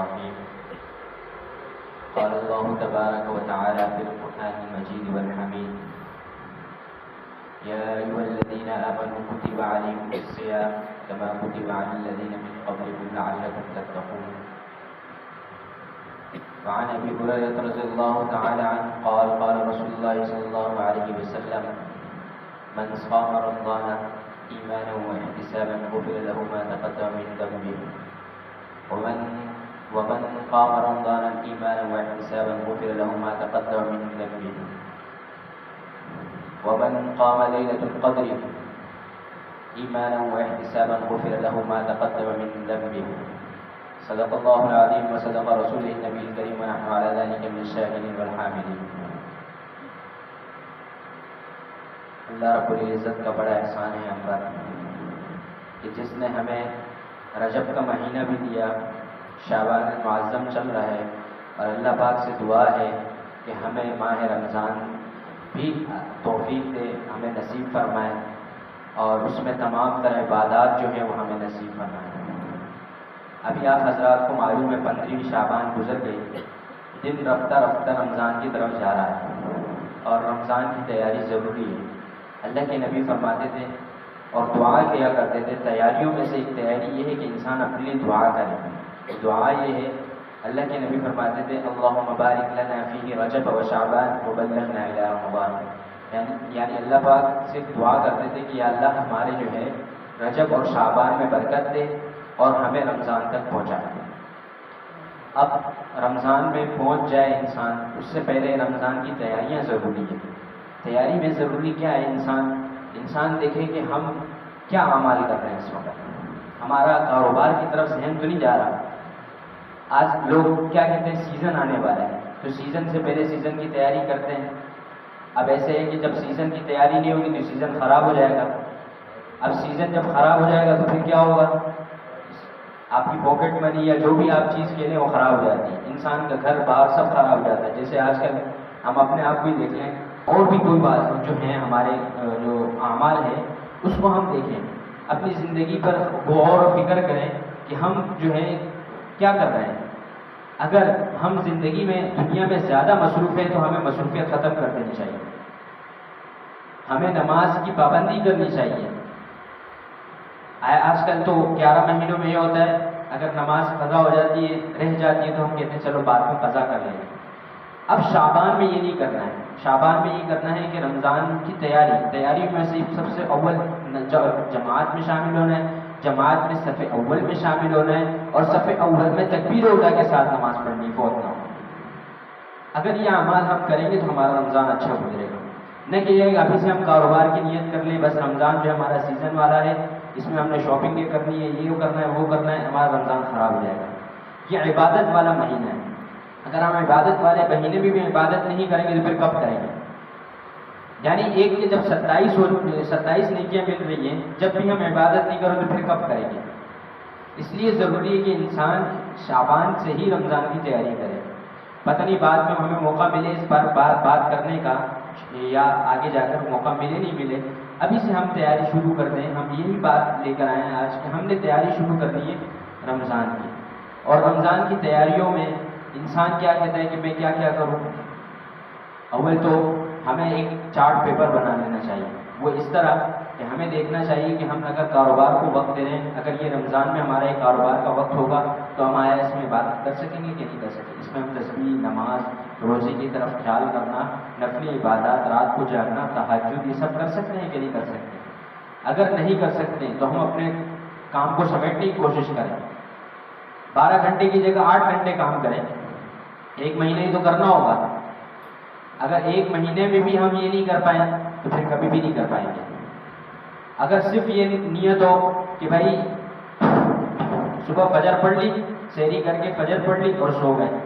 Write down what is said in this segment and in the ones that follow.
الرحيم. قال الله تبارك وتعالى في القرآن المجيد والحميد: يا أيها الذين آمنوا كتب عليكم الصيام كما كتب على الذين من قبلكم لعلكم تتقون. وعن أبي هريرة رضي الله تعالى عنه قال قال رسول الله صلى الله عليه وسلم: من صام رمضان إيمانا واحتسابا غفر له ما تقدم من ذنبه. ومن قام رمضان إيمانا واحتسابا غفر له ما تقدم من ذنبه. ومن قام ليلة القدر إيمانا واحتسابا غفر له ما تقدم من ذنبه. صدق الله العظيم وصدق رسوله النبي الكريم ونحن على ذلك من الشاهدين والحامدين. اللہ رب العزت کا بڑا احسان ہے ہم پر کہ جس نے ہمیں رجب کا مہینہ بھی دیا، شعبان المعظم چل رہا ہے، اور اللہ پاک سے دعا ہے کہ ہمیں ماہ رمضان بھی توفیق دے، ہمیں نصیب فرمائے، اور اس میں تمام تر عبادات جو ہیں وہ ہمیں نصیب فرمائے۔ ابھی آپ حضرات کو معلوم ہے 15 شعبان گزر گئی، دن رفتہ رفتہ رمضان کی طرف جا رہا ہے، اور رمضان کی تیاری ضروری ہے۔ اللہ کے نبی فرماتے تھے اور دعا کیا کرتے تھے، تیاریوں میں سے ایک تیاری یہ ہے کہ انسان اپنے لیے دعا کرے۔ دعا یہ ہے، اللہ کے نبی فرماتے تھے: اللہم بارک لنا فیہ رجب و شعبان وبلغنا الی رمضان۔ یعنی اللہ پاک سے دعا کرتے تھے کہ یا اللہ ہمارے جو ہے رجب اور شعبان میں برکت دے اور ہمیں رمضان تک پہنچا دے۔ اب رمضان میں پہنچ جائے انسان، اس سے پہلے رمضان کی تیاریاں ضروری ہیں۔ تیاری میں ضروری کیا ہے؟ انسان دیکھے کہ ہم کیا اعمال کر رہے ہیں اس وقت۔ ہمارا کاروبار کی طرف ذہن تو نہیں جا رہا۔ آج لوگ کیا کہتے ہیں، سیزن آنے والا ہے تو سیزن سے پہلے سیزن کی تیاری کرتے ہیں۔ اب ایسے ہے کہ جب سیزن کی تیاری نہیں ہوگی تو سیزن خراب ہو جائے گا۔ اب سیزن جب خراب ہو جائے گا تو پھر کیا ہوگا؟ آپ کی پاکٹ منی یا جو بھی آپ چیز کھیلیں وہ خراب ہو جاتی ہے، انسان کا گھر باہر سب خراب ہو جاتا ہے۔ جیسے آج کل ہم اپنے آپ کو ہی دیکھ لیں، اور بھی کوئی بات جو ہیں ہمارے جو اعمال ہیں اس کو ہم دیکھیں، اپنی زندگی پر غور و فکر کریں کہ ہم جو ہے کیا کر رہے ہیں۔ اگر ہم زندگی میں دنیا میں زیادہ مصروف ہیں تو ہمیں مصروفیت ختم کر دینی چاہیے، ہمیں نماز کی پابندی کرنی چاہیے۔ آج کل تو 11 مہینوں میں یہ ہوتا ہے، اگر نماز قضا ہو جاتی ہے، رہ جاتی ہے تو ہم کہتے ہیں چلو بعد میں قضا کر لیں گے۔ اب شعبان میں یہ نہیں کرنا ہے، شعبان میں یہ کرنا ہے کہ رمضان کی تیاری میں سے سب سے اول جماعت میں شامل ہونا ہے، جماعت میں صف اول میں شامل ہونا ہے، اور صف اول میں تکبیر الاولیٰ کے ساتھ نماز پڑھنی، فوت نہ ہو۔ اگر یہ اعمال ہم کریں گے تو ہمارا رمضان اچھا گزرے گا۔ نہ کہ یہ ابھی سے ہم کاروبار کی نیت کر لیں، بس رمضان جو ہمارا سیزن والا ہے، اس میں ہم نے شاپنگ کرنی ہے، یہ کرنا ہے، وہ کرنا ہے، ہمارا رمضان خراب ہو جائے گا۔ یہ عبادت والا مہینہ ہے، اگر ہم عبادت والے مہینے میں بھی عبادت نہیں کریں گے تو پھر کب کریں گے؟ یعنی ایک کے جب 27 نیکیاں مل رہی ہیں، جب بھی ہم عبادت نہیں کریں تو پھر کب کریں گے؟ اس لیے ضروری ہے کہ انسان شعبان سے ہی رمضان کی تیاری کرے۔ پتہ نہیں بعد میں ہمیں موقع ملے اس پر بات کرنے کا، یا آگے جا کر موقع ملے نہیں ملے، ابھی سے ہم تیاری شروع کر دیں۔ ہم یہی بات لے کر آئے ہیں آج کہ ہم نے تیاری شروع کر دی ہے رمضان کی، اور رمضان کی تیاریوں میں انسان کیا کہتا ہے کہ میں کیا کیا کروں۔ اول تو ہمیں ایک چارٹ پیپر بنا لینا چاہیے، وہ اس طرح کہ ہمیں دیکھنا چاہیے کہ ہم اگر کاروبار کو وقت دے رہے ہیں، اگر یہ رمضان میں ہمارا ایک کاروبار کا وقت ہوگا تو ہم آیا اس میں عبادت کر سکیں گے کہ نہیں کر سکیں۔ اس میں ہم تسبیح، نماز، روزے کی طرف خیال کرنا، نفلی عبادات، رات کو جاگنا، تہجد، یہ سب کر سکتے ہیں کہ نہیں کر سکتے؟ اگر نہیں کر سکتے تو ہم اپنے کام کو سمیٹنے کی کوشش کریں، 12 گھنٹے کی جگہ 8 گھنٹے کام کریں۔ ایک مہینے ہی تو کرنا ہوگا، اگر ایک مہینے میں بھی ہم یہ نہیں کر پائیں تو پھر کبھی بھی نہیں کر پائیں گے۔ اگر صرف یہ نیت ہو کہ بھائی صبح فجر پڑھ لی، سحری کر کے فجر پڑھ لی اور سو گئے،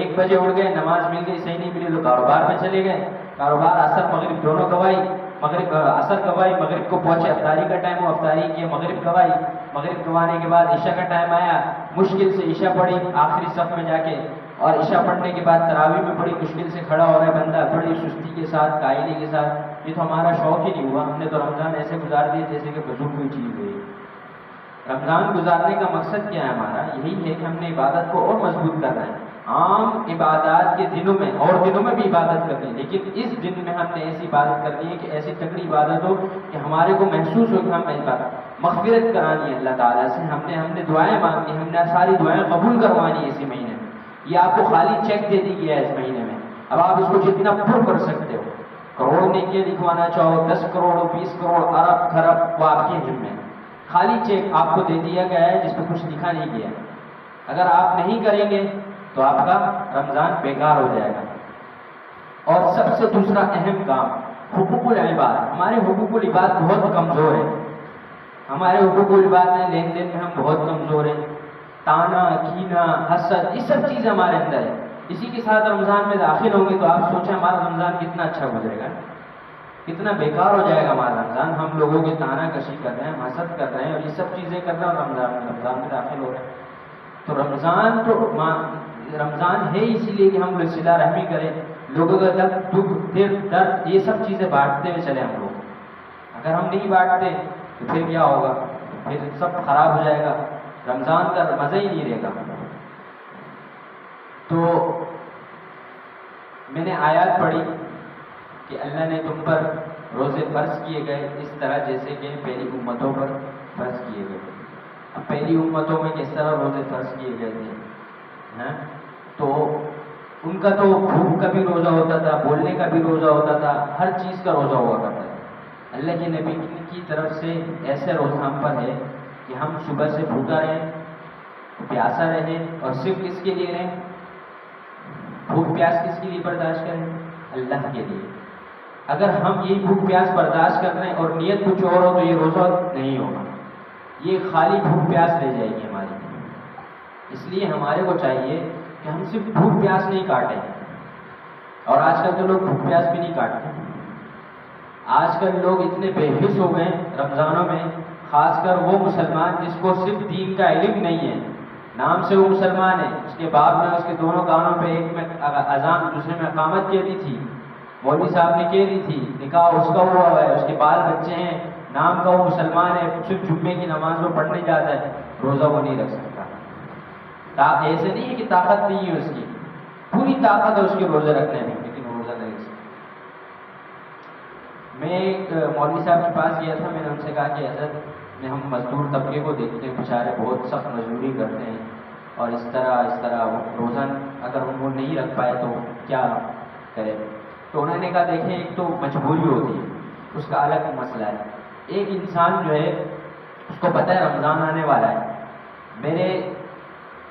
1 بجے اٹھ گئے، نماز مل گئی، صحیح نہیں ملی تو کاروبار پہ چلے گئے، کاروبار عصر مغرب دونوں گوائی، عصر گوائی، مغرب کو پہنچے، افطاری کا ٹائم ہو، افطاری کی، مغرب گوائی، مغرب گوانے کے بعد عشاء کا ٹائم آیا، مشکل سے عشاء پڑھی آخری صف میں جا کے، اور عشاء پڑھنے کے بعد تراویح میں بڑی مشکل سے کھڑا ہو رہا ہے بندہ، بڑی سستی کے ساتھ، قائلی کے ساتھ۔ یہ تو ہمارا شوق ہی نہیں ہوا، ہم نے تو رمضان ایسے گزار دیے جیسے کہ فضول کوئی چیز ہوئی۔ رمضان گزارنے کا مقصد کیا ہے ہمارا؟ یہی ہے کہ ہم نے عبادت کو اور مضبوط کرنا ہے. عام عبادات کے دنوں میں اور دنوں میں بھی عبادت کرنی ہے، لیکن اس دن میں ہم نے ایسی عبادت کرنی ہے کہ ایسی تکڑی عبادت ہو کہ ہمارے کو محسوس ہو کہ ہم عبادت مغفرت کرانی ہے اللہ تعالیٰ سے. ہم نے دعائیں مانگی، ہم نے ساری دعائیں قبول کروانی ہے اسی مہینے میں. یہ آپ کو خالی چیک دے دی گیا ہے اس مہینے میں. اب آپ اس کو جتنا پر کر سکتے ہو، کروڑ نیکیاں لکھوانا چاہو، 10 کروڑ 20 کروڑ ارب خرب، وہ آپ کے علم میں. خالی چیک آپ کو دے دیا گیا ہے جس پہ کچھ لکھا نہیں گیا. اگر آپ نہیں کریں گے تو آپ کا رمضان بیکار ہو جائے گا. اور سب سے دوسرا اہم کام حقوق العباد. ہمارے حقوق العباد بہت کمزور ہیں. ہمارے حقوق العباد میں لین دین میں ہم بہت کمزور ہیں. تانا کینا حسد، یہ سب چیز ہمارے اندر ہے. اسی کے ساتھ رمضان میں داخل ہوں گے تو آپ سوچیں ہمارا رمضان کتنا اچھا گزرے گا، کتنا بیکار ہو جائے گا ہمارا رمضان. ہم لوگوں کی تانا کشی کر رہے ہیں، حسد کر رہے ہیں، اور یہ سب چیزیں کر رہے ہیں، اور رمضان میں داخل ہو رہے ہیں. تو رمضان ہے اسی لیے کہ ہم لوگ صلہ رحمی کریں، لوگوں کا دکھ درد یہ سب چیزیں بانٹتے ہوئے چلے ہم لوگ. اگر ہم نہیں بانٹتے تو پھر کیا ہوگا؟ پھر سب خراب ہو جائے گا، رمضان کا مزہ ہی نہیں رہے گا. تو میں نے آیات پڑھی کہ اللہ نے تم پر روزے فرض کیے گئے اس طرح جیسے کہ پہلی امتوں پر فرض کیے گئے. اب پہلی امتوں میں کس طرح روزے فرض کیے گئے تھے؟ تو ان کا تو بھوک کا بھی روزہ ہوتا تھا، بولنے کا بھی روزہ ہوتا تھا، ہر چیز کا روزہ ہوا کرتا تھا. اللہ کے نبی کی طرف سے ایسے روزہ ہم پر ہے کہ ہم صبح سے بھوکا رہیں، پیاسا رہیں، اور صرف کس کے لیے رہیں؟ بھوک پیاس کس کے لیے برداشت کریں؟ اللہ کے لیے. اگر ہم یہ بھوک پیاس برداشت کر رہے ہیں اور نیت کچھ اور ہو تو یہ روزہ نہیں ہوگا، یہ خالی بھوک پیاس رہ جائے گی ہماری. اس لیے ہمارے کو چاہیے کہ ہم صرف بھوک پیاس نہیں کاٹیں. اور آج کل تو لوگ بھوک پیاس بھی نہیں کاٹتے. آج کل لوگ اتنے بے حس ہو گئے رمضانوں میں، خاص کر وہ مسلمان جس کو صرف دین کا علم نہیں ہے، نام سے وہ مسلمان ہے، اس کے باپ نے اس کے دونوں کانوں پہ ایک میں اذان دوسرے میں اقامت کہہ دی تھی، مولوی صاحب نے کہہ دی تھی، نکاح اس کا ہوا ہے، اس کے بال بچے ہیں، نام کا وہ مسلمان ہے، صرف جمعے کی نماز وہ پڑھنے جاتا ہے، روزہ وہ نہیں رکھ سکتا. ایسے نہیں ہے کہ طاقت نہیں ہے اس کی، پوری طاقت ہے اس کے روزے رکھنے میں، لیکن روزہ نہیں رکھ سکتا. میں ایک مولوی صاحب کے پاس گیا تھا. میں نے ان سے کہا کہ حضرت ہم مزدور طبقے کو دیکھتے ہیں، بیچارے بہت سخت مزدوری کرتے ہیں، اور اس طرح روزہ اگر ان کو نہیں رکھ پائے تو کیا کرے؟ تو انہوں نے کہا دیکھیں ایک تو مجبوری ہوتی ہے، اس کا الگ مسئلہ ہے. ایک انسان جو ہے اس کو پتہ ہے رمضان آنے والا ہے، میں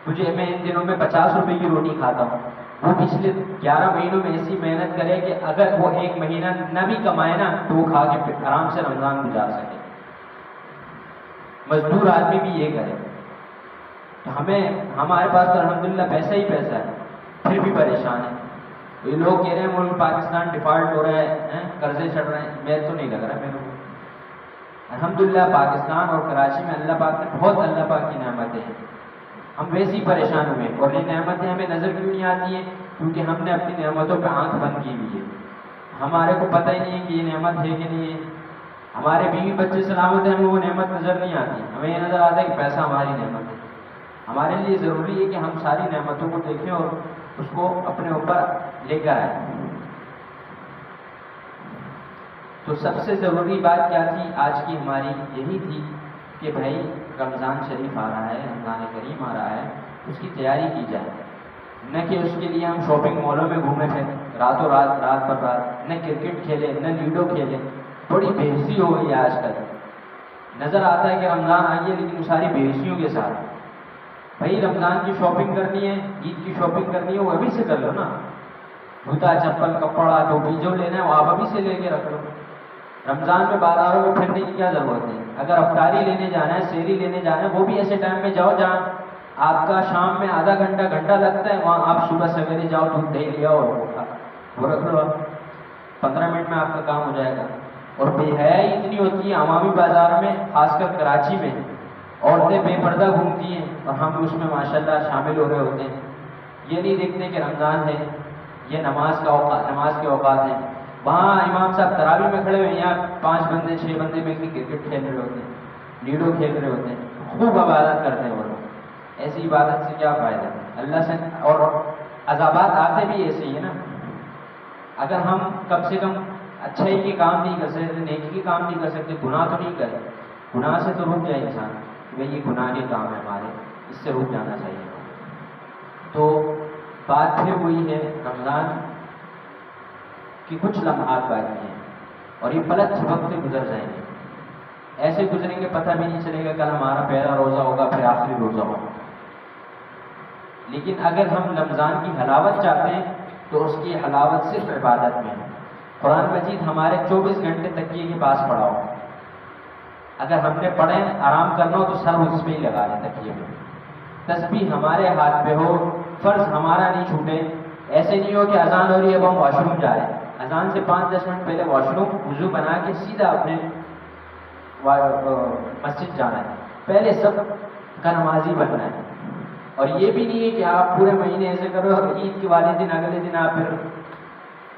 ان دنوں میں 50 روپے کی روٹی کھاتا ہوں، وہ پچھلے 11 مہینوں میں ایسی محنت کرے کہ اگر وہ ایک مہینہ نہ بھی کمائے نا تو وہ کھا کے آرام سے رمضان گزار سکے. مزدور آدمی بھی یہ کرے. تو ہمارے پاس تو الحمدللہ پیسہ ہی پیسہ ہے، پھر بھی پریشان ہے. یہ لوگ کہہ رہے ہیں ملک پاکستان ڈیفالٹ ہو رہا ہے، قرضے چڑھ رہے ہیں. میں تو نہیں لگ رہا میرے کو. الحمدللہ پاکستان اور کراچی میں اللہ پاک نے بہت اللہ پاک کی نعمتیں ہیں. ہم ویسے ہی پریشان ہوئے، اور یہ نعمتیں ہمیں نظر کیوں نہیں آتی ہیں؟ کیونکہ ہم نے اپنی نعمتوں پہ آنکھ بند کی ہوئی ہے. ہمارے کو پتہ ہی نہیں ہے کہ یہ نعمت ہے کہ نہیں ہے. ہمارے بیوی بچے سلامت ہیں، ہمیں وہ نعمت نظر نہیں آتی. ہمیں یہ نظر آتا ہے کہ پیسہ ہماری نعمت ہے. ہمارے لیے ضروری ہے کہ ہم ساری نعمتوں کو دیکھیں اور اس کو اپنے اوپر لے کر آئیں. تو سب سے ضروری بات کیا تھی آج کی ہماری؟ یہی تھی کہ بھائی رمضان شریف آ رہا ہے، رمضان کریم آ رہا ہے، اس کی تیاری کی جائے. نہ کہ اس کے لیے ہم شاپنگ مالوں میں گھومے پھریں رات پر رات، نہ کرکٹ کھیلے نہ لوڈو کھیلے. بڑی بےحسی ہو گئی ہے آج کل. نظر آتا ہے کہ رمضان آئی ہے لیکن ساری بےحسیوں کے ساتھ. بھائی رمضان کی شاپنگ کرنی ہے، عید کی شاپنگ کرنی ہے، وہ ابھی سے کر لو نا. جوتا چپل کپڑا ٹوپی جو لینا ہے وہ آپ ابھی سے لے کے رکھ لو. رمضان میں بازاروں میں پھرنے کی کیا ضرورت ہے؟ اگر افطاری لینے جانا ہے، سحری لینے جانا ہے، وہ بھی ایسے ٹائم میں جاؤ جہاں آپ کا شام میں آدھا گھنٹہ لگتا ہے، وہاں آپ صبح سویرے جاؤ، دودھ دہی لے آؤ وہ رکھ لو. 15 منٹ میں آپ کا کام ہو جائے گا. اور بے حیائی اتنی ہوتی ہے عوامی بازار میں، خاص کر کراچی میں عورتیں بے پردہ گھومتی ہیں اور ہم اس میں ماشاءاللہ شامل ہو رہے ہوتے ہیں. یہ نہیں دیکھتے کہ رمضان ہے، یہ نماز کے اوقات ہیں. وہاں امام صاحب تراویح میں کھڑے ہوئے ہیں، یہاں 5 بندے 6 بندے میں کرکٹ کھیل رہے ہوتے ہیں، لوڈو کھیل رہے ہوتے ہیں. خوب عبادت کرتے ہیں وہ لوگ. ایسی عبادت سے کیا فائدہ اللہ سے؟ اور عذابات آتے بھی ایسے ہی ہے نا. اگر ہم کم سے کم اچھائی کے کام نہیں کر سکتے، نیکی کے کام نہیں کر سکتے، گناہ تو نہیں کرے، گناہ سے تو رک جائے انسان کہ بھائی یہ گناہ کے کام ہے ہمارے، اس سے رک جانا چاہیے. تو بات پھر وہی ہے، رمضان کی کچھ لمحات باقی ہیں اور یہ پلک جھپکتے گزر جائیں گے. ایسے گزریں گے پتہ بھی نہیں چلے گا کل ہمارا پہلا روزہ ہوگا پھر آخری روزہ ہوگا. لیکن اگر ہم رمضان کی حلاوت چاہتے ہیں تو اس کی حلاوت صرف عبادت میں ہے. قرآن مجید ہمارے 24 گھنٹے تکیے کے پاس پڑا ہو. اگر ہم نے پڑھے آرام کرنا ہو تو سر اس پہ ہی لگا لیں تکیے میں. تسبیح ہمارے ہاتھ پہ ہو، فرض ہمارا نہیں چھوٹے. ایسے نہیں ہو کہ اذان ہو رہی ہے اب ہم واش روم جا رہے ہیں، اذان سے 5-10 منٹ پہلے واش روم وضو بنا کے سیدھا اپنے مسجد جانا ہے. پہلے سب کا نمازی بننا ہے. اور یہ بھی نہیں ہے کہ آپ پورے مہینے ایسے کرو اور عید کے والے دن اگلے دن آپ پھر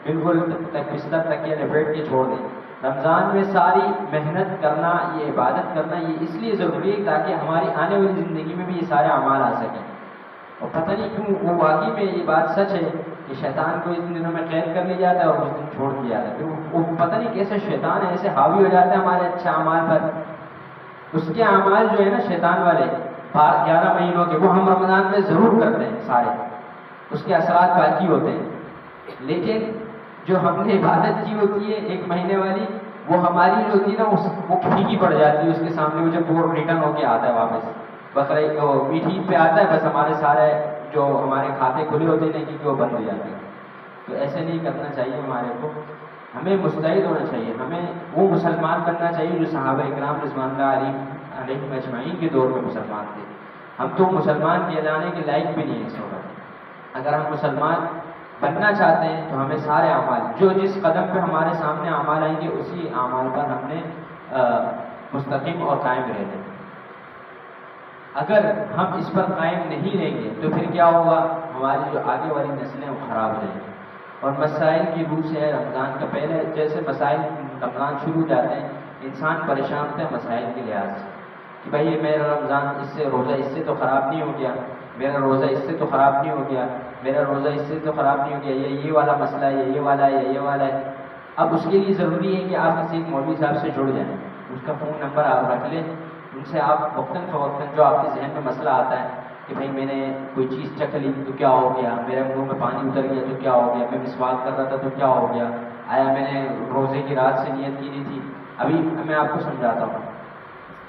بالکل بستر تکیہ لپیٹ کے چھوڑ دیں. رمضان میں ساری محنت کرنا، یہ عبادت کرنا، یہ اس لیے ضروری ہے تاکہ ہماری آنے والی زندگی میں بھی یہ سارے اعمال آ سکیں. اور پتہ نہیں کیوں وہ واقعی میں یہ بات سچ ہے کہ شیطان کو ان دنوں میں قید کر لیا جاتا ہے اور اس دن چھوڑ دیا جاتا ہے. وہ پتہ نہیں کیسے شیطان ایسے حاوی ہو جاتا ہے ہمارے اچھے اعمال پر. اس کے اعمال جو ہے نا شیطان والے 11 مہینوں کے، وہ ہم رمضان میں ضرور کرتے ہیں سارے، اس کے اثرات باقی ہوتے ہیں. لیکن جو ہم نے عبادت کی ہوتی ہے 1 مہینے والی، وہ ہماری جو ہوتی ہے نا وہ پھیکی پڑ جاتی ہے اس کے سامنے. وہ جب وہ ریٹرن ہو کے آتا ہے واپس بقرعید عید پہ آتا ہے، بس ہمارے سارے جو ہمارے کھاتے کھلے ہوتے ہیں کہ وہ بند ہو جاتے ہیں. تو ایسے نہیں کرنا چاہیے ہمارے کو. ہمیں مستعد ہونا چاہیے، ہمیں وہ مسلمان بننا چاہیے جو صحابہ اکرام رضوان اللہ علیہم اجمعین کے دور میں مسلمان تھے. ہم تو مسلمان کہلانے کے لائق بھی نہیں ہیں اس وقت. اگر ہم مسلمان بننا چاہتے ہیں تو ہمیں سارے اعمال، جو جس قدم پہ ہمارے سامنے اعمال آئیں گے اسی اعمال پر ہم نے مستقیم اور قائم رہنا ہے. اگر ہم اس پر قائم نہیں رہیں گے تو پھر کیا ہوگا؟ ہماری جو آگے والی نسلیں وہ خراب ہو جائیں گی. اور مسائل کی روح سے ہے رمضان کا، پہلے جیسے مسائل رمضان شروع ہو جاتے ہیں انسان پریشان ہوتا ہے مسائل کے لحاظ سے کہ بھائی یہ میرا رمضان اس سے روزہ اس سے تو خراب نہیں ہو گیا، میرا روزہ اس سے تو خراب نہیں ہو گیا، میرا روزہ اس سے تو خراب نہیں ہو گیا، یہ والا مسئلہ ہے، یہ والا ہے، یہ والا ہے. اب اس کے لیے ضروری ہے کہ آپ کسی ایک مولوی صاحب سے جڑ جائیں، اس کا فون نمبر آپ رکھ لیں، ان سے آپ وقتاً فوقتاً جو آپ کے ذہن میں مسئلہ آتا ہے کہ بھائی میں نے کوئی چیز چکھ لی تو کیا ہو گیا، میرے منہ میں پانی اتر گیا تو کیا ہو گیا، میں مسواک کر رہا تھا تو کیا ہو گیا، آیا میں نے روزے کی رات سے نیت کی نہیں تھی. ابھی میں آپ کو سمجھاتا ہوں.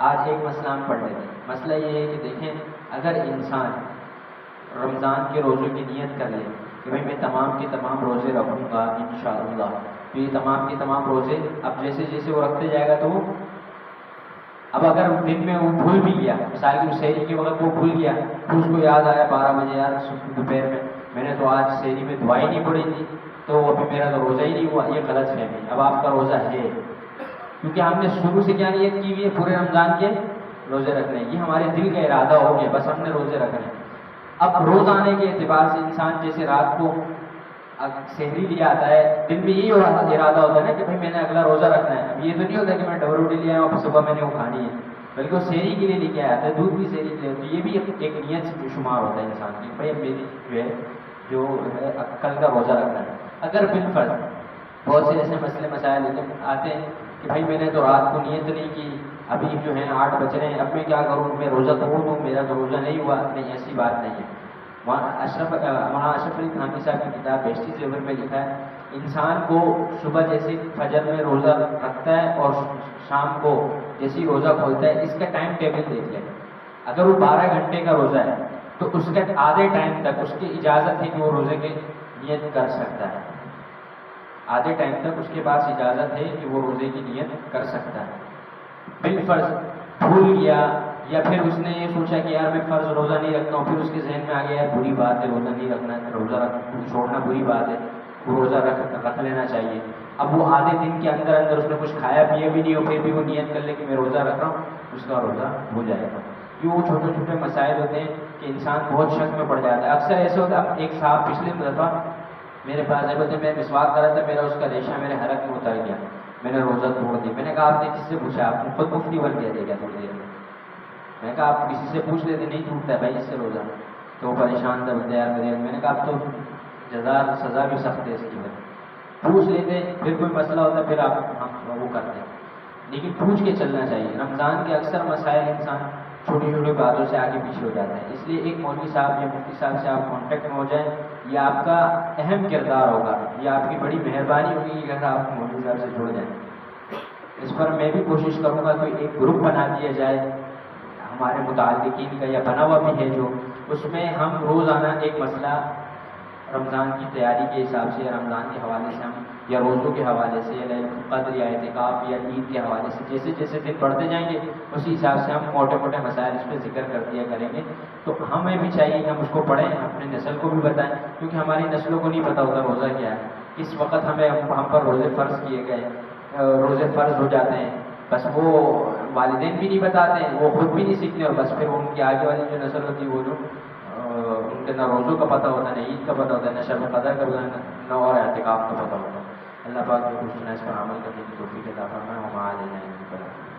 آج ایک مسئلہ ہم پڑھ لیتے ہیں. مسئلہ یہ ہے کہ دیکھیں اگر انسان رمضان کے روزے کی نیت کر لے کہ بھائی میں تمام کے تمام روزے رکھوں گا انشاءاللہ، تو یہ تمام کے تمام روزے اب جیسے جیسے وہ رکھتے جائے گا تو وہ اب اگر دن میں وہ بھول بھی گیا، مثال کی سحری کے وقت وہ بھول گیا، پھر اس کو یاد آیا 12 بجے یار دوپہر میں نے تو آج سحری میں دعائی نہیں پڑھی تھی تو ابھی میرا تو روزہ ہی نہیں ہوا. یہ غلط فہمی. اب آپ کا روزہ ہے کیونکہ ہم نے شروع سے کیا نیت کی ہوئی ہے؟ پورے رمضان کے روزے رکھنے. یہ ہمارے دل کا ارادہ ہو گیا، بس ہم نے روزے رکھنے. اب روز آنے کے اعتبار سے انسان جیسے رات کو سحری لیا آتا ہے، دن میں یہی ارادہ ہوتا ہے نا کہ بھائی میں نے اگلا روزہ رکھنا ہے. اب یہ تو نہیں ہوتا کہ میں ڈبل روٹی لے آیا ہوں صبح میں نے وہ کھانی ہے، بلکہ وہ سحری کے لیے لے کے آیا تھا، دودھ بھی سحری کے لیے. تو یہ بھی ایک نیت سے شمار ہوتا ہے انسان کی، بھائی اب میری جو ہے جو ہے کل کا روزہ رکھنا ہے. اگر بالفرض بہت سے ایسے مسئلے مسائل آتے ہیں کہ بھائی میں نے تو رات کو نیت نہیں کی، ابھی جو ہے 8 بج رہے ہیں، اب میں کیا کروں، میں روزہ توڑ دوں، میرا تو روزہ نہیں ہوا. نہیں، ایسی بات نہیں ہے. وہاں اشرف علی تھانوی صاحب کی کتاب بہشتی زیور میں لکھا ہے انسان کو صبح جیسے فجر میں روزہ رکھتا ہے اور شام کو جیسے روزہ کھولتا ہے، اس کا ٹائم ٹیبل دیکھ لیں. اگر وہ 12 گھنٹے کا روزہ ہے تو اس کا آدھے ٹائم تک اس کی اجازت ہے کہ وہ روزے کی نیت کر سکتا ہے. آدھے ٹائم تک اس کے پاس اجازت ہے کہ وہ روزے کی نیت کر سکتا ہے. بالفرض بھول گیا یا پھر اس نے یہ سوچا کہ یار میں فرض روزہ نہیں رکھتا ہوں، پھر اس کے ذہن میں آ گیا یار بری بات ہے روزہ نہیں رکھنا، روزہ چھوڑنا بری بات ہے، وہ روزہ رکھ لینا چاہیے. اب وہ آدھے دن کے اندر اندر اس نے کچھ کھایا پیا بھی نہیں ہو، پھر بھی وہ نیت کر لے کہ میں روزہ رکھ رہا ہوں، اس کا روزہ ہو جائے گا. یہ وہ چھوٹے چھوٹے مسائل ہوتے ہیں کہ انسان بہت شک میں پڑ جاتا ہے. اکثر ایسے ہوتا ہے. ایک صاحب پچھلے دفعہ میرے پاس آئے بولتے میں مسواک کر رہا تھا، میرا اس کا ریشہ میرے حلق میں اتر گیا، میں نے روزہ توڑ دیا. میں نے کہا آپ نے کس سے پوچھا؟ آپ نے خود مفتی بن گیا دے گا تھوڑی دیر میں. میں نے کہا آپ کسی سے پوچھ لیتے نہیں ٹوٹتا ہے بھائی اس سے روزہ. تو وہ پریشان تھا بولتے یار میں نے کہا اب تو سزا بھی سخت ہے اس کی. پوچھ لیتے پھر کوئی مسئلہ ہوتا پھر آپ ہم وہ کرتے ہیں، لیکن پوچھ کے چلنا چاہیے. رمضان کے اکثر مسائل انسان چھوٹی چھوٹی باتوں سے آگے پیچھے ہو جاتا ہے. اس لیے ایک مولوی صاحب یا مفتی صاحب سے آپ کانٹیکٹ میں ہو جائیں، یہ آپ کا اہم کردار ہوگا، یہ آپ کی بڑی مہربانی ہوگی کہ اگر آپ مولوی صاحب سے جڑ جائیں. اس پر میں بھی کوشش کروں گا کہ ایک گروپ بنا دیا جائے ہمارے متعلقین کا، یا بنا ہوا بھی ہے جو، اس میں ہم روزانہ ایک مسئلہ رمضان کی تیاری کے حساب سے یا رمضان کے حوالے سے ہم یا روزوں کے حوالے سے یا قدر یا اعتکاف یا عید کے حوالے سے جیسے جیسے دن بڑھتے جائیں گے اسی حساب سے ہم موٹے موٹے مسائل اس پہ ذکر کر دیا کریں گے. تو ہمیں بھی چاہیے کہ ہم اس کو پڑھیں، اپنے نسل کو بھی بتائیں، کیونکہ ہماری نسلوں کو نہیں پتہ ہوتا روزہ کیا ہے. اس وقت ہم پر روزے فرض کیے گئے، روزے فرض ہو جاتے ہیں، بس وہ والدین بھی نہیں بتاتے ہیں، وہ خود بھی نہیں سیکھتے، اور بس پھر ان کی آگے والی جو نسل ہوتی ہے وہ جو ان کے نہ روزوں کا پتہ ہوتا ہے، نہ عید کا پتہ ہوتا ہے، نہ شب قدر کا پتہ ہے، نہ اور اعتکاف کا پتہ ہوتا ہے. اللہ پاک جو کچھ سنا اس پر عمل کرنے کی توفیق عطا فرمائے. وما علینا الا البلاغ.